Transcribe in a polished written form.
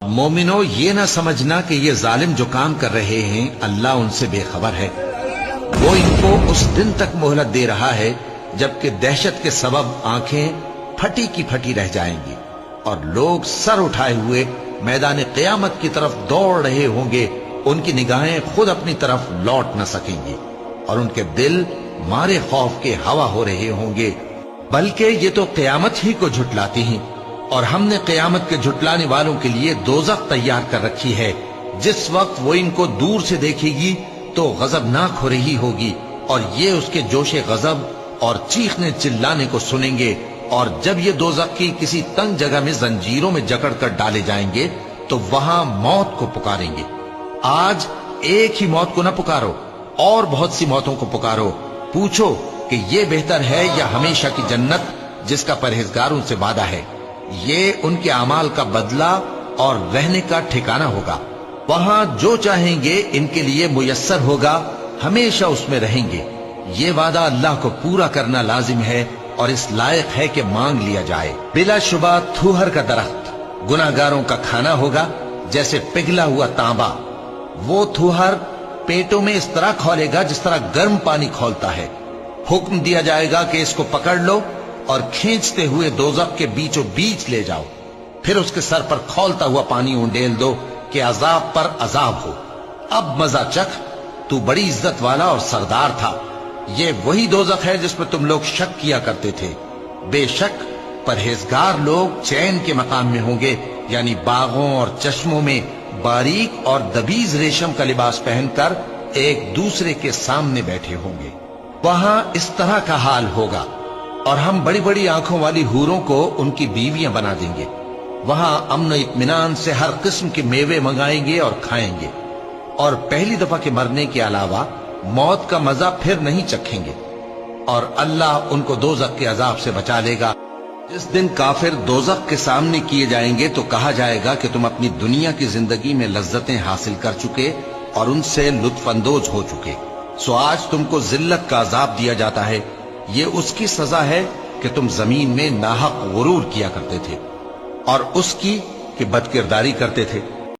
مومنو، یہ نہ سمجھنا کہ یہ ظالم جو کام کر رہے ہیں اللہ ان سے بے خبر ہے۔ وہ ان کو اس دن تک مہلت دے رہا ہے جبکہ دہشت کے سبب آنکھیں پھٹی کی پھٹی رہ جائیں گی اور لوگ سر اٹھائے ہوئے میدان قیامت کی طرف دوڑ رہے ہوں گے۔ ان کی نگاہیں خود اپنی طرف لوٹ نہ سکیں گی اور ان کے دل مارے خوف کے ہوا ہو رہے ہوں گے۔ بلکہ یہ تو قیامت ہی کو جھٹلاتی ہیں، اور ہم نے قیامت کے جھٹلانے والوں کے لیے دوزخ تیار کر رکھی ہے۔ جس وقت وہ ان کو دور سے دیکھے گی تو غضبناک ہو رہی ہوگی، اور یہ اس کے جوش غضب اور چیخنے چلانے کو سنیں گے۔ اور جب یہ دوزخ کی کسی تنگ جگہ میں زنجیروں میں جکڑ کر ڈالے جائیں گے تو وہاں موت کو پکاریں گے۔ آج ایک ہی موت کو نہ پکارو، اور بہت سی موتوں کو پکارو۔ پوچھو کہ یہ بہتر ہے یا ہمیشہ کی جنت جس کا پرہیزگاروں سے وعدہ ہے؟ یہ ان کے اعمال کا بدلہ اور رہنے کا ٹھکانہ ہوگا۔ وہاں جو چاہیں گے ان کے لیے میسر ہوگا، ہمیشہ اس میں رہیں گے۔ یہ وعدہ اللہ کو پورا کرنا لازم ہے اور اس لائق ہے کہ مانگ لیا جائے۔ بلا شبہ تھوہر کا درخت گناہگاروں کا کھانا ہوگا، جیسے پگھلا ہوا تانبا۔ وہ تھوہر پیٹوں میں اس طرح کھولے گا جس طرح گرم پانی کھولتا ہے۔ حکم دیا جائے گا کہ اس کو پکڑ لو اور کھینچتے ہوئے دوزخ کے بیچوں بیچ لے جاؤ، پھر اس کے سر پر کھولتا ہوا پانی اونڈیل دو کہ عذاب پر عذاب ہو۔ اب مزہ چکھ، تو بڑی عزت والا اور سردار تھا۔ یہ وہی دوزخ ہے جس پر تم لوگ شک کیا کرتے تھے۔ بے شک پرہیزگار لوگ چین کے مقام میں ہوں گے، یعنی باغوں اور چشموں میں باریک اور دبیز ریشم کا لباس پہن کر ایک دوسرے کے سامنے بیٹھے ہوں گے۔ وہاں اس طرح کا حال ہوگا، اور ہم بڑی بڑی آنکھوں والی حوروں کو ان کی بیویاں بنا دیں گے۔ وہاں امن و اطمینان سے ہر قسم کے میوے منگائیں گے اور کھائیں گے، اور پہلی دفعہ کے مرنے کے علاوہ موت کا مزہ پھر نہیں چکھیں گے، اور اللہ ان کو دوزخ کے عذاب سے بچا لے گا۔ جس دن کافر دوزخ کے سامنے کیے جائیں گے تو کہا جائے گا کہ تم اپنی دنیا کی زندگی میں لذتیں حاصل کر چکے اور ان سے لطف اندوز ہو چکے، سو آج تم کو ذلت کا عذاب دیا جاتا ہے۔ یہ اس کی سزا ہے کہ تم زمین میں ناحق غرور کیا کرتے تھے، اور اس کی کہ بدکرداری کرتے تھے۔